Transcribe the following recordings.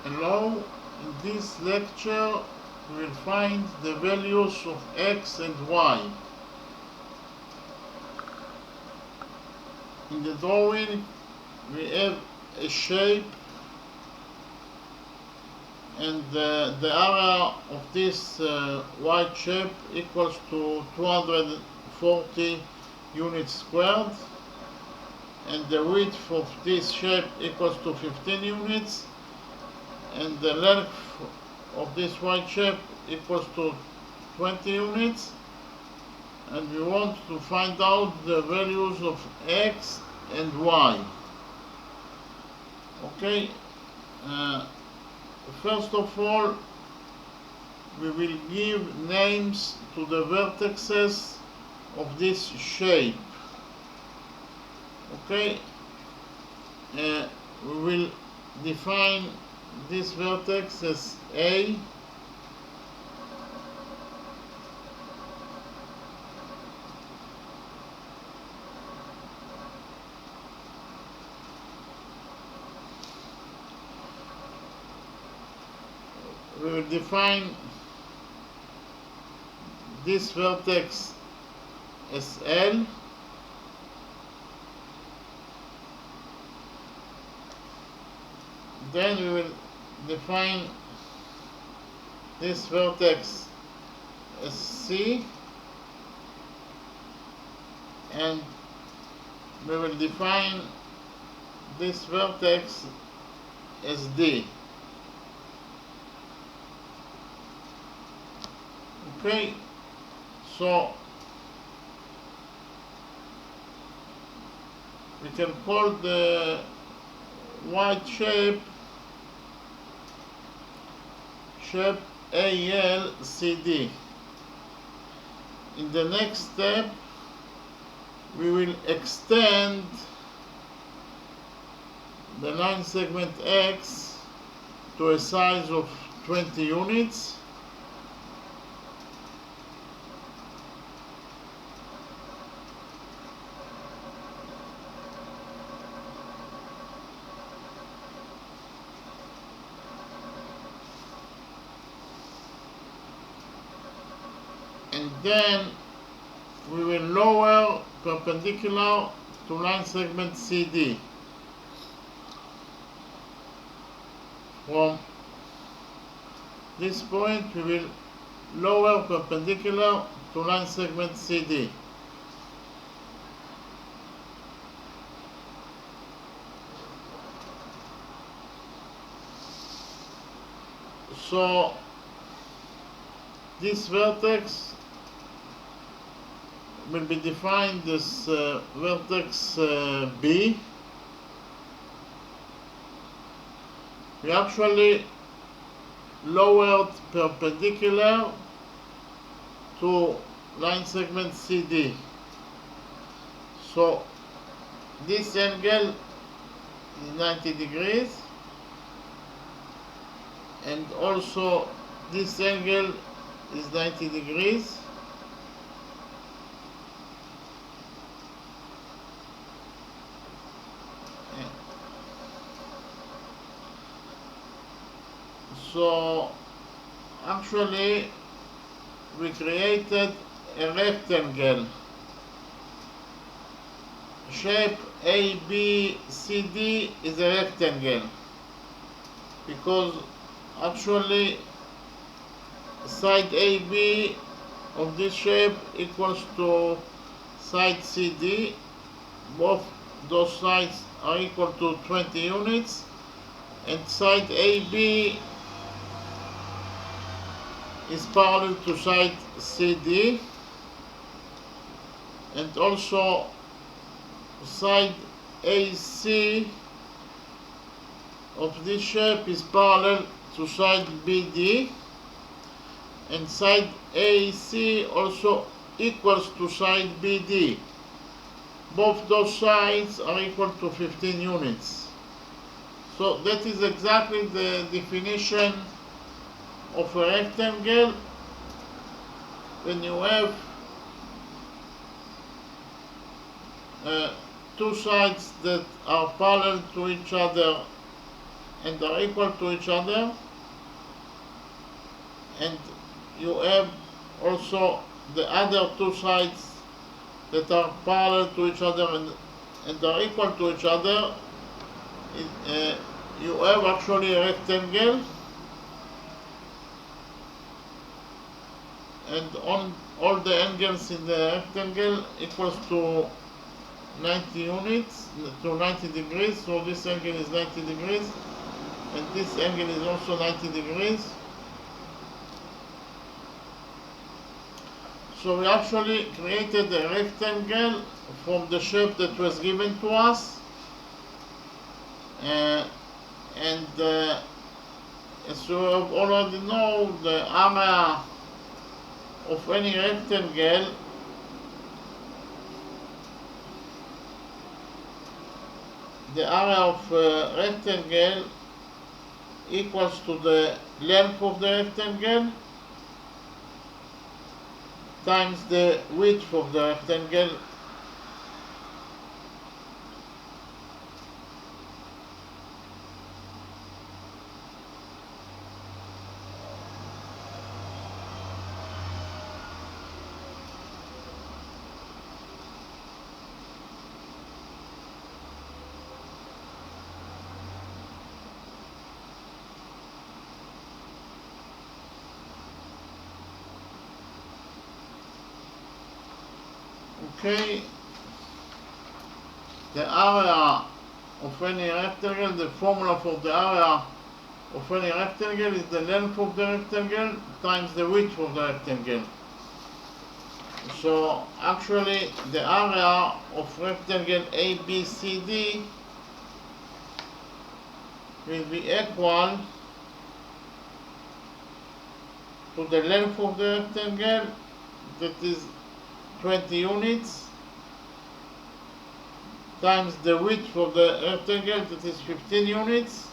Hello, in this lecture we will find the values of x and y. In the drawing we have a shape and the area of this white shape equals to 240 units squared, and the width of this shape equals to 15 units, and the length of this white shape equals to 20 units, and we want to find out the values of x and y. Okay, first of all we will give names to the vertices of this shape. Okay, we will define this vertex as A, we will define this vertex as L, then we will define this vertex as C, and we will define this vertex as D. Okay, so we can call the white shape ALCD. In the next step we will extend the line segment X to a size of 20 units, and then we will lower perpendicular to line segment CD. From this point we will lower perpendicular to line segment CD. So this vertex will be defined as vertex B. We actually lowered perpendicular to line segment CD. So this angle is 90 degrees, and also this angle is 90 degrees. So actually we created a rectangle. Shape ABCD is a rectangle because actually side AB of this shape equals to side CD. Both those sides are equal to 20 units, and side AB is parallel to side CD, and also side AC of this shape is parallel to side BD, and side AC also equals to side BD. Both those sides are equal to 15 units. So that is exactly the definition of a rectangle when you have two sides that are parallel to each other and are equal to each other, and you have also the other two sides that are parallel to each other and are equal to each other, you have actually a rectangle, and on all the angles in the rectangle equals to 90 units, to 90 degrees. So this angle is 90 degrees, and this angle is also 90 degrees. So we actually created a rectangle from the shape that was given to us, and as you already know, the area of any rectangle rectangle equals to the length of the rectangle times the width of the rectangle. Okay, the area of any rectangle, the formula for the area of any rectangle is the length of the rectangle times the width of the rectangle. So actually the area of rectangle ABCD will be equal to the length of the rectangle, that is 20 units, times the width of the rectangle, that is 15 units.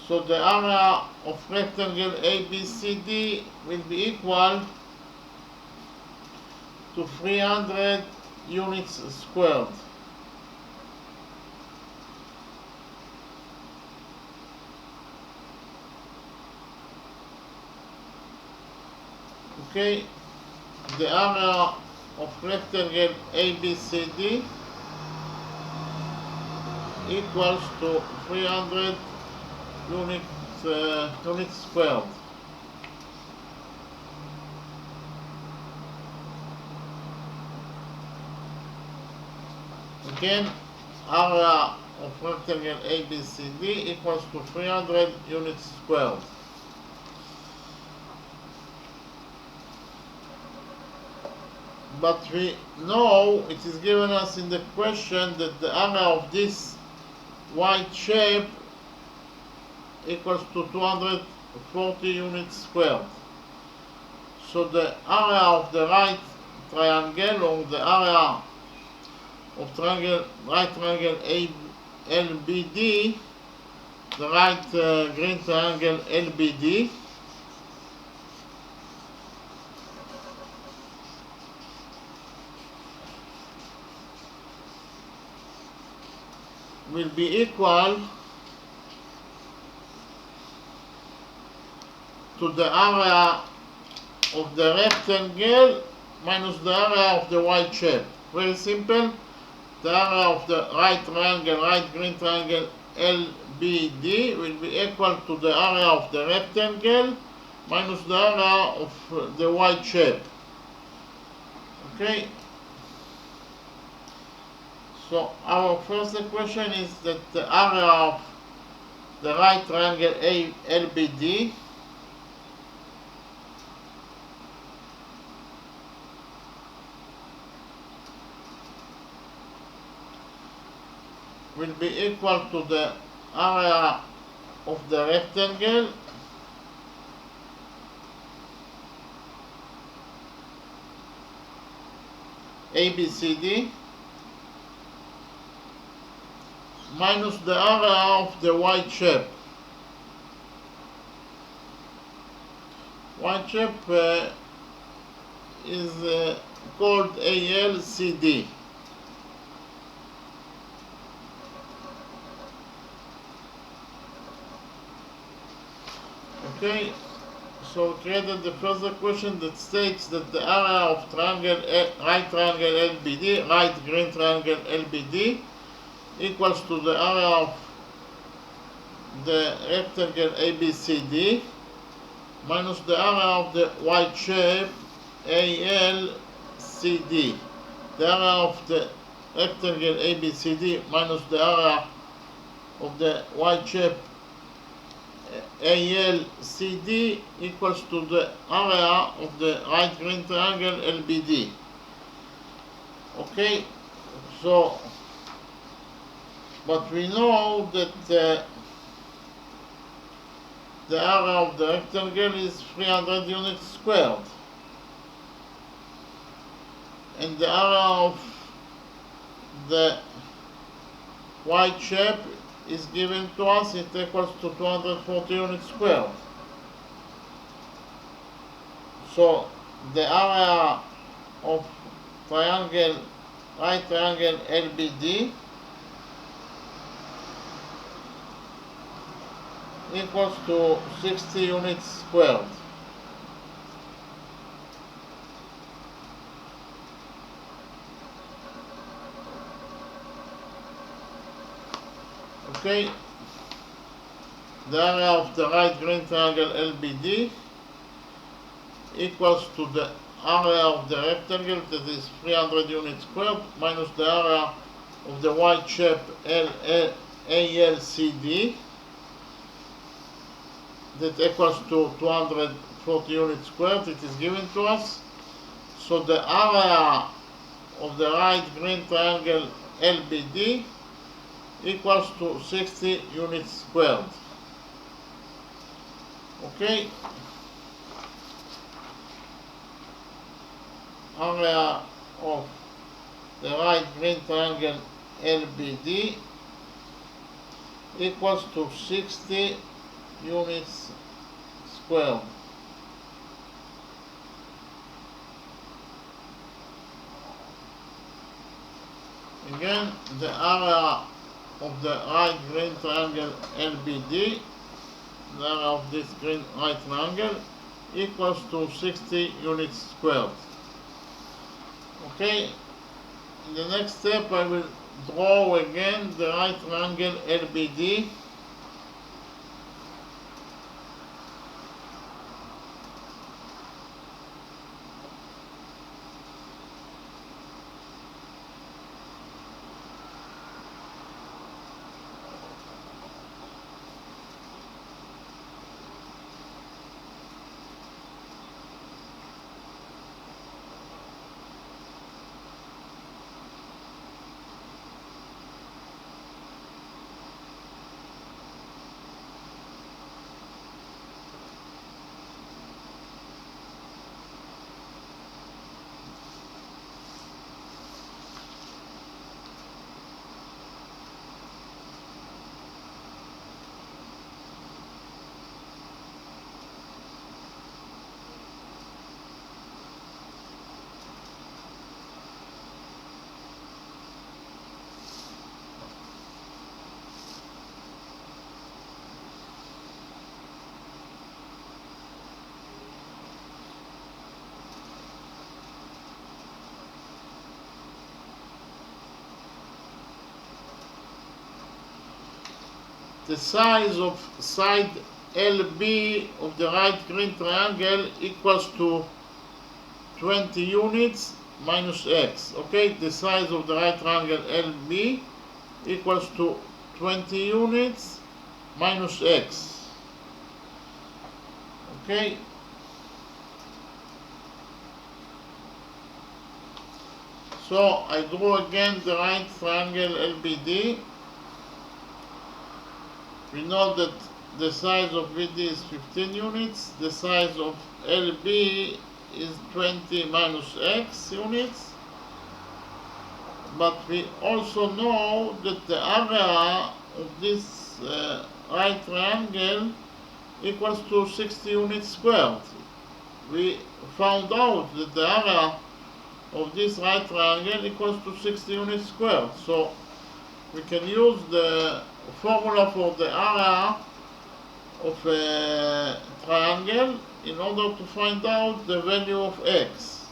So the area of rectangle ABCD will be equal to 300 units squared. Okay, the area of rectangle ABCD equals to 300 units squared. Again, area of rectangle ABCD equals to 300 units squared. But we know it is given us in the question that the area of this white shape equals to 240 units squared. So the area of the right triangle, or the area of right triangle LBD, the right green triangle LBD, will be equal to the area of the rectangle minus the area of the white shape. Very simple. The area of the right triangle, right green triangle LBD will be equal to the area of the rectangle minus the area of the white shape. Okay. So our first equation is that the area of the right triangle LBD will be equal to the area of the rectangle ABCD minus the area of the white shape. White shape is called ALCD. Okay, so we created the first equation that states that the area of right triangle LBD, right green triangle LBD, equals to the area of the rectangle ABCD minus the area of the white shape ALCD. The area of the rectangle ABCD minus the area of the white shape ALCD equals to the area of the right green triangle LBD. Okay, so, but we know that the area of the rectangle is 300 units squared, and the area of the white shape is given to us, it equals to 240 units squared. So the area of right triangle LBD equals to 60 units squared. Okay, the area of the right green triangle LBD equals to the area of the rectangle, that is 300 units squared, minus the area of the white shape ALCD, that equals to 240 units squared. It is given to us. So the area of the right green triangle LBD equals to 60 units squared. Okay, area of the right green triangle LBD equals to 60 units squared. Again, the area of the right green triangle LBD, the area of this green right triangle, equals to 60 units squared. Okay, in the next step I will draw again the right triangle LBD. The size of side LB of the right green triangle equals to 20 units minus x. Okay, the size of the right triangle LB equals to 20 units minus x. Okay, so I draw again the right triangle LBD. We know that the size of VD is 15 units, the size of LB is 20 minus x units, but we also know that the area of this right triangle equals to 60 units squared. We found out that the area of this right triangle equals to 60 units squared, so we can use the formula for the area of a triangle in order to find out the value of x.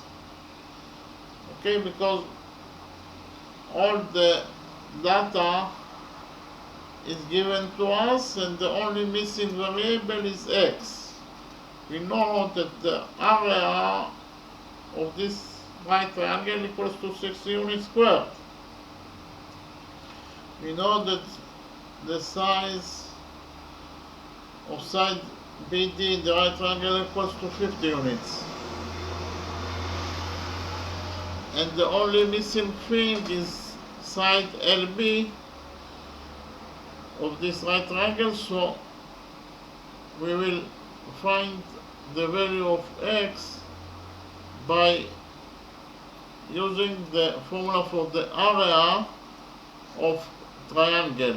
Okay, because all the data is given to us and the only missing variable is x. We know that the area of this right triangle equals to 60 units squared. We know that the size of side BD in the right triangle equals to 50 units. And the only missing thing is side LB of this right triangle, so we will find the value of x by using the formula for the area of triangle.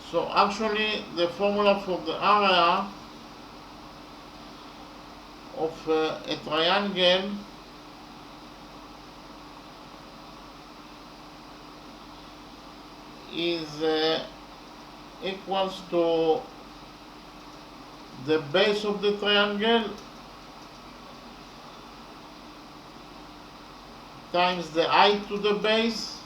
So actually the formula for the area of a triangle is equals to the base of the triangle times the height to the base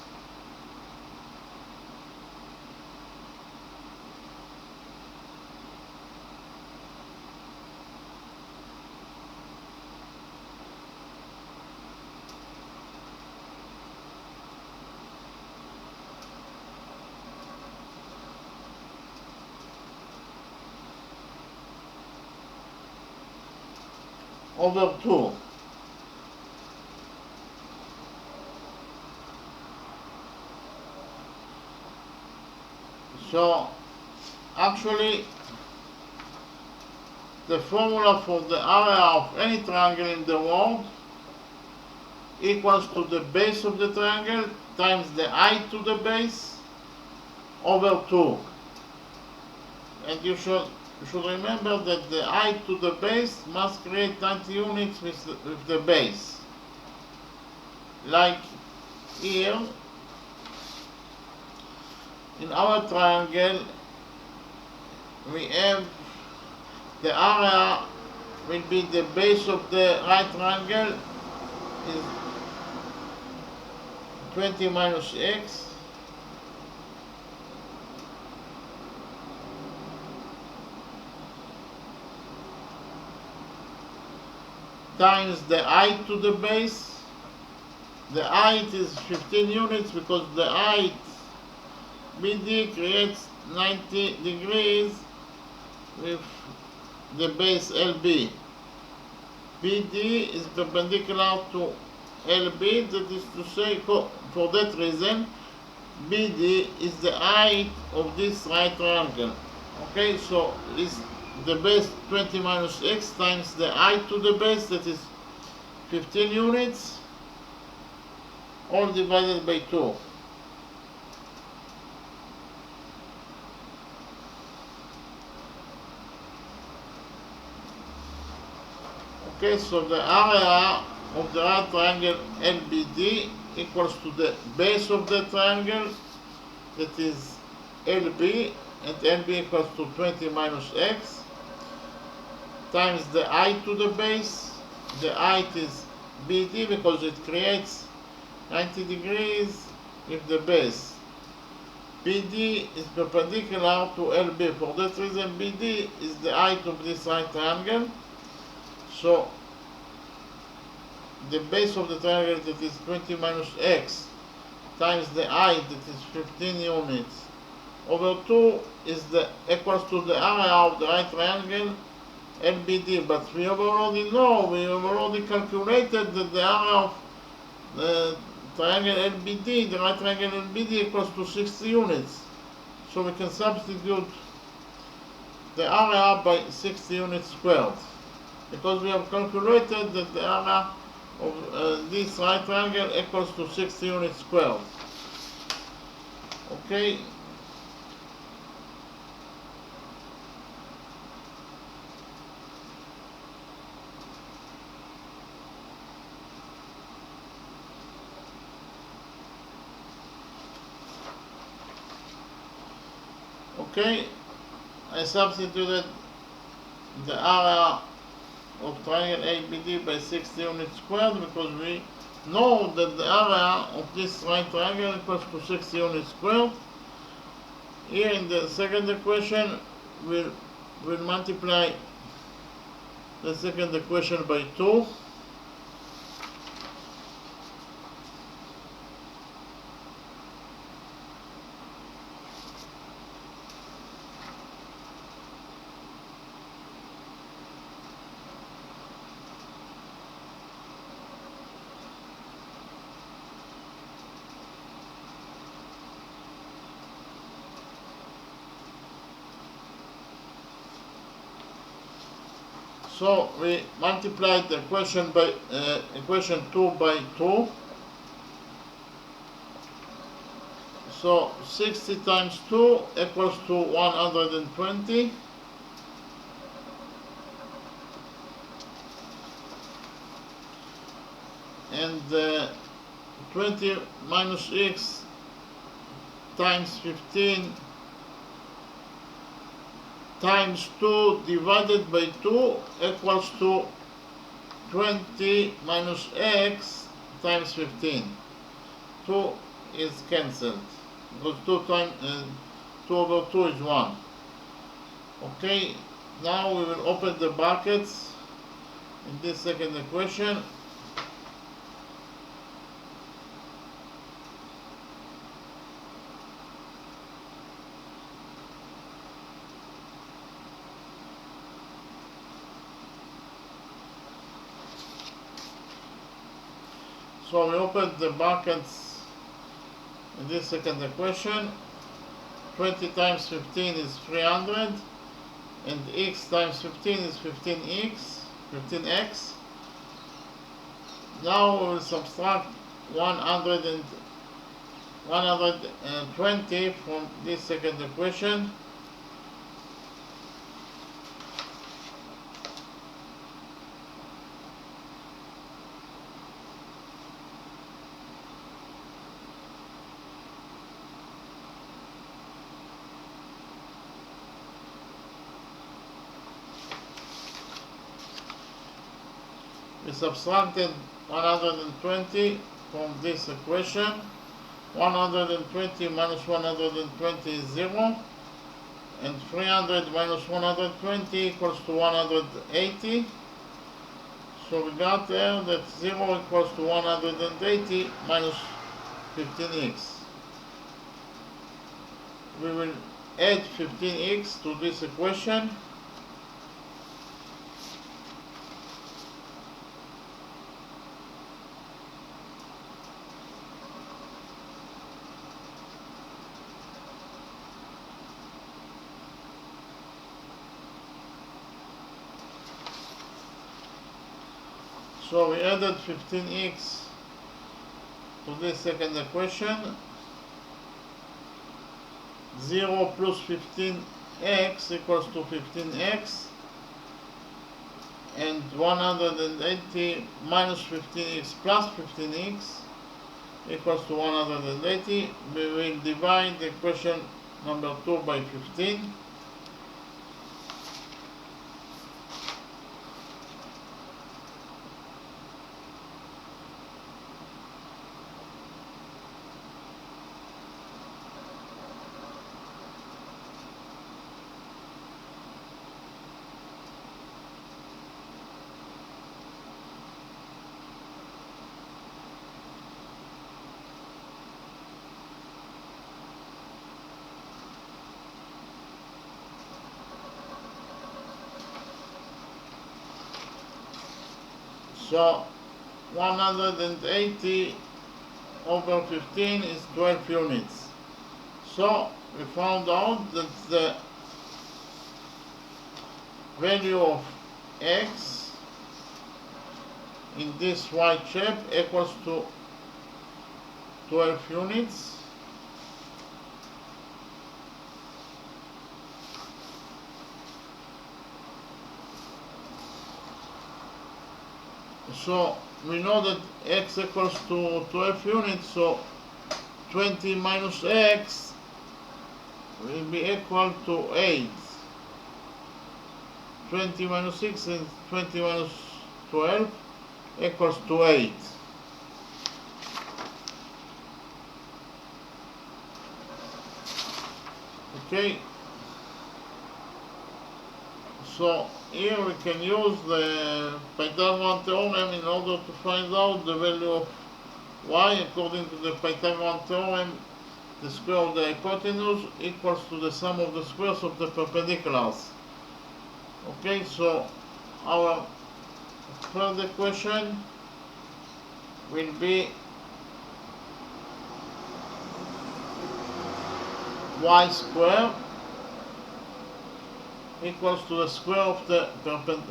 over 2. So actually the formula for the area of any triangle in the world equals to the base of the triangle times the height to the base over 2. And you should remember that the height to the base must create 90 units with the base. Like here, in our triangle, we have the area will be the base of the right triangle is 20 minus x times the height to the base. The height is 15 units because the height BD creates 90 degrees with the base LB. BD is perpendicular to LB, that is to say, for that reason, BD is the height of this right triangle. Okay, so this the base 20 minus x times the height to the base, that is 15 units, all divided by 2. Okay, so the area of the right triangle LBD equals to the base of the triangle, that is LB, and LB equals to 20 minus x, times the height to the base. The height is BD because it creates 90 degrees with the base. BD is perpendicular to LB. For that reason, BD is the height of this right triangle. So the base of the triangle, that is 20 minus x, times the height, that is 15 units, over 2 is the equals to the area of the right triangle LBD. But we have already know, we have already calculated that the area of the triangle LBD, the right triangle LBD, equals to 60 units. So we can substitute the area by 60 units squared, because we have calculated that the area of this right triangle equals to 60 units squared. Okay. Okay, I substituted the area of triangle ABD by 60 units squared because we know that the area of this right triangle equals to 60 units squared. Here in the second equation, we'll multiply the second equation by 2. So we multiplied the equation 2 by 2. So 60 times 2 equals to 120. And 20 minus x times 15 times 2 divided by 2 equals to 20 minus x times 15. 2 is cancelled because 2 over 2 is 1. Okay, now we will open the brackets in this second equation. So we open the brackets in this second equation. 20 times 15 is 300, and x times 15 is 15x. Now we will subtract 120 from this second equation. We subtracted 120 from this equation. 120 minus 120 is 0. And 300 minus 120 equals to 180. So we got there that 0 equals to 180 minus 15x. We will add 15x to this equation. So we added 15x to this second equation. 0 plus 15x equals to 15x. And 180 minus 15x plus 15x equals to 180. We will divide the equation number 2 by 15. So 180 over 15 is 12 units. So we found out that the value of x in this white shape equals to 12 units. So we know that x equals to 12 units, so 20 minus x will be equal to 8. 20 minus 6 and 20 minus 12 equals to 8. Okay, so here we can use the Pythagorean theorem in order to find out the value of y. According to the Pythagorean theorem, the square of the hypotenuse equals to the sum of the squares of the perpendiculars. Okay, so our third equation will be y squared equals to the square of the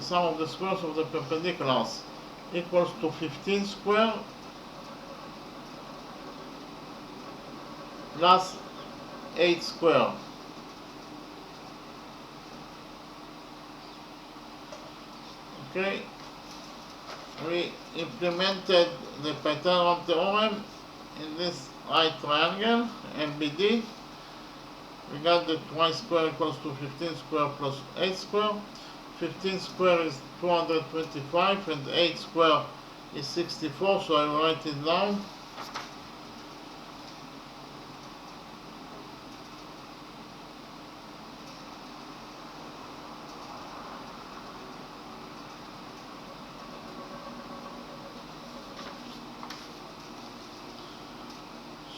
sum of the squares of the perpendiculars equals to 15 squared plus 8 squared. Okay, we implemented the Pythagorean theorem in this right triangle MBD. We got that y squared equals to 15 squared plus 8 squared. 15 squared is 225 and 8 squared is 64, so I will write it down.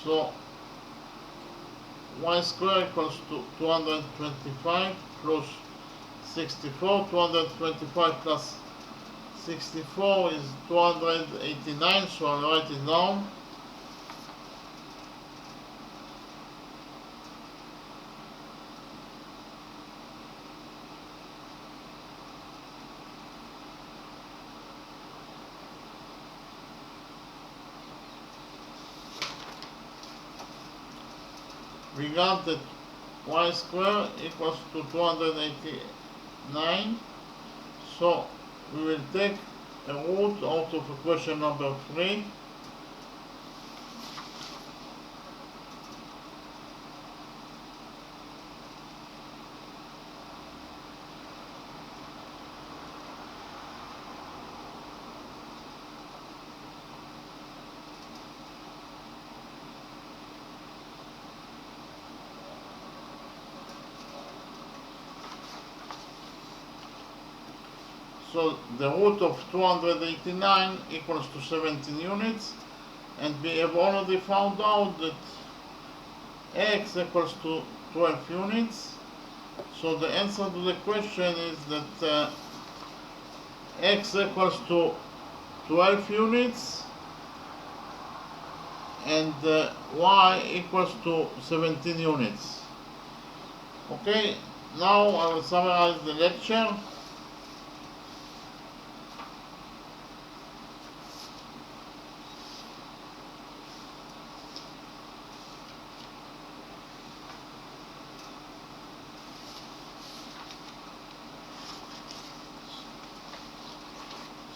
So y squared equals to 225 plus 64. 225 plus 64 is 289, so I'll write it down. We got that y squared equals to 289, so we will take a root out of equation number 3. So the root of 289 equals to 17 units, and we have already found out that x equals to 12 units. So the answer to the question is that x equals to 12 units and y equals to 17 units. Okay, now I will summarize the lecture.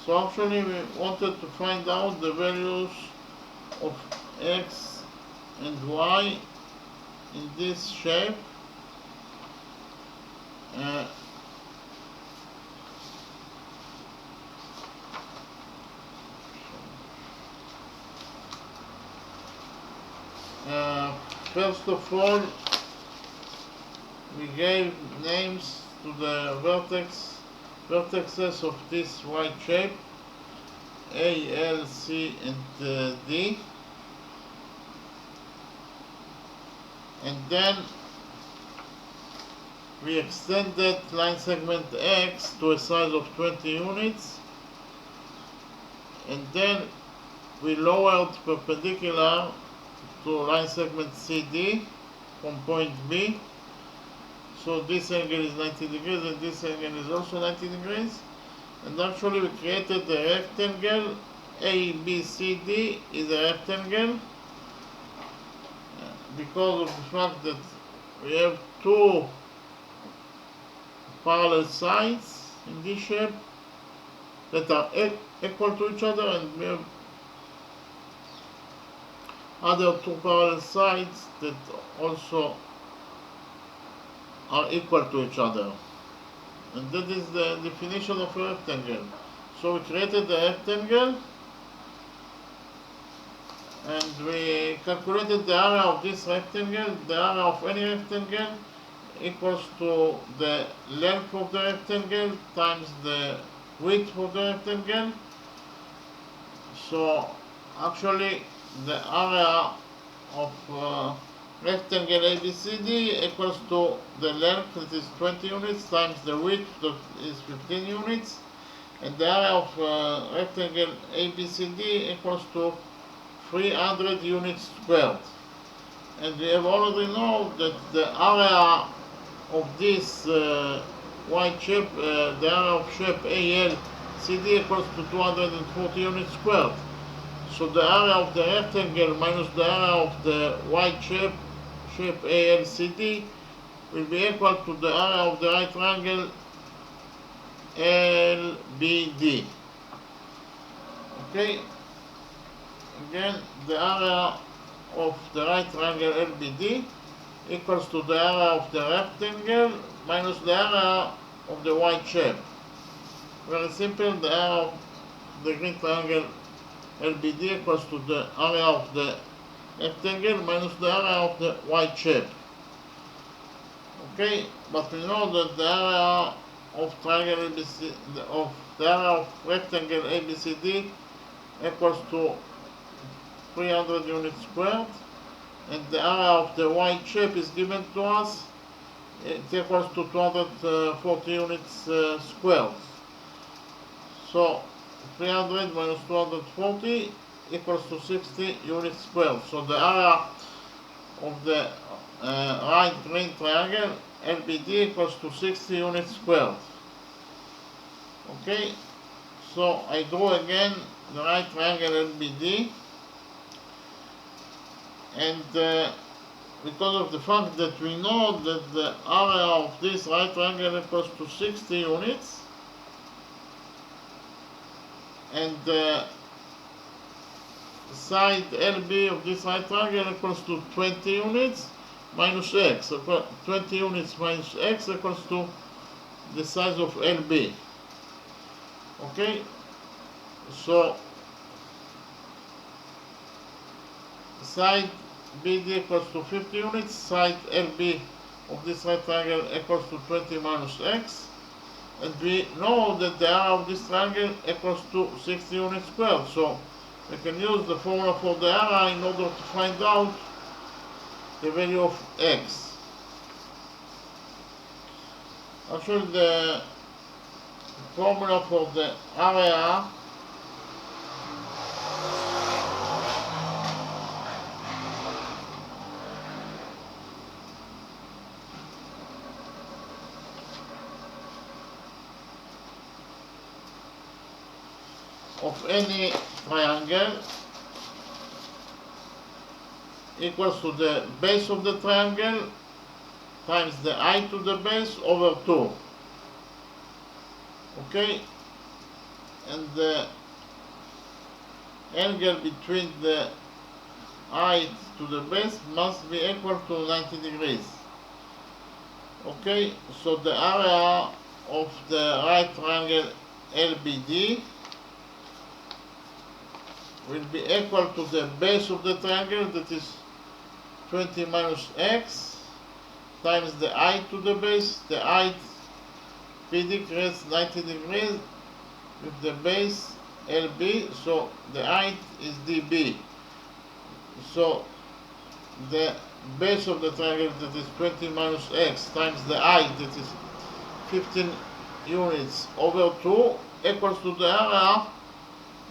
So actually we wanted to find out the values of x and y in this shape. First of all, we gave names to the vertices of this right shape, A, L, C, and D. And then we extended line segment X to a size of 20 units. And then we lowered perpendicular to line segment CD from point B. So this angle is 90 degrees and this angle is also 90 degrees. And actually we created a rectangle. ABCD is a rectangle because of the fact that we have two parallel sides in this shape that are equal to each other, and we have other two parallel sides that also are equal to each other. And that is the definition of a rectangle. So we created a rectangle and we calculated the area of this rectangle. The area of any rectangle equals to the length of the rectangle times the width of the rectangle. So actually the area of rectangle ABCD equals to the length, that is 20 units, times the width, that is 15 units, and the area of rectangle ABCD equals to 300 units squared. And we have already know that the area of this white shape, the area of shape ALCD equals to 240 units squared. So the area of the rectangle minus the area of the white shape ALCD will be equal to the area of the right triangle LBD. Okay, again, the area of the right triangle LBD equals to the area of the rectangle minus the area of the white shape. Very simple, the area of the green triangle LBD equals to the area of the rectangle minus the area of the white shape. Okay, but we know that the area of triangle ABC, of the area of rectangle ABCD equals to 300 units squared, and the area of the white shape is given to us. It equals to 240 units squared. So 300 minus 240 equals to 60 units squared. So the area of the right green triangle LBD equals to 60 units squared. Okay, so I draw again the right triangle LBD, and because of the fact that we know that the area of this right triangle equals to 60 units, and the side LB of this right triangle equals to 20 units minus x. 20 units minus x equals to the size of LB. Okay, so side BD equals to 50 units, side LB of this right triangle equals to 20 minus x, and we know that the area of this triangle equals to 60 units squared. So we can use the formula for the area in order to find out the value of x. Actually, the formula for the area of any triangle equals to the base of the triangle times the height to the base over 2. Okay, and the angle between the height to the base must be equal to 90 degrees. Okay, so the area of the right triangle LBD will be equal to the base of the triangle, that is 20 minus x, times the height to the base. The height PD creates 90 degrees with the base LB, so the height is dB. So the base of the triangle, that is 20 minus x, times the height, that is 15 units over 2, equals to the area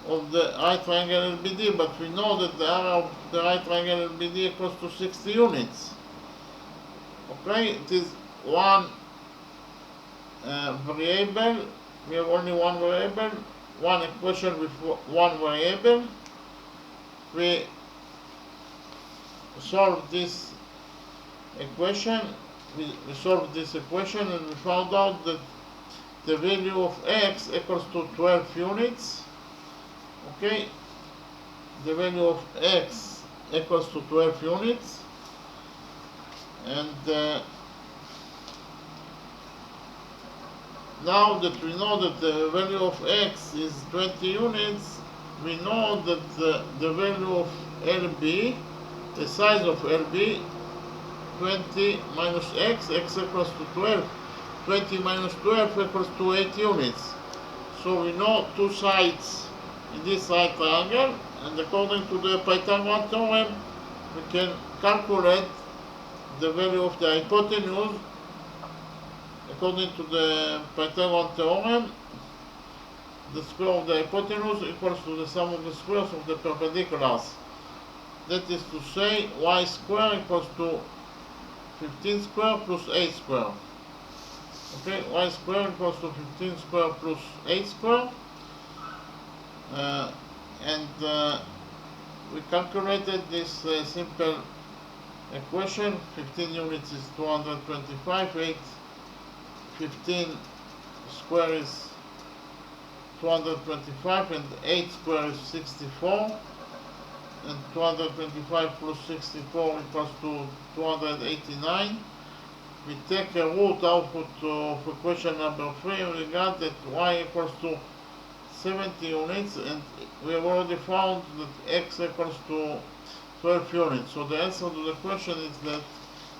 of the right triangle LBD, but we know that the area of the right triangle LBD equals to 60 units. Okay, it is one variable. We have only one variable, one equation with one variable. We solved this equation. We solved this equation and we found out that the value of x equals to 12 units. Okay, the value of x equals to 12 units, and Now that we know that the value of x is 20 units, we know that the value of LB, the size of LB, 20 minus x equals to 12. 20 minus 12 equals to 8 units. So we know two sides in this right triangle, and according to the Pythagorean theorem, we can calculate the value of the hypotenuse. According to the Pythagorean theorem, the square of the hypotenuse equals to the sum of the squares of the perpendiculars. That is to say, y square equals to 15 square plus 8 square. Okay, y square equals to 15 square plus 8 square. And we calculated this simple equation. 15 units is 225, 15 square is 225, and 8 square is 64, and 225 plus 64 equals to 289. We take a root output of equation number 3, and we got that y equals to 70 units, and we have already found that x equals to 12 units. So the answer to the question is that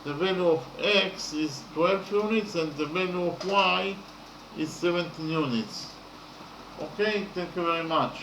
the value of x is 12 units and the value of y is 17 units. Okay, thank you very much.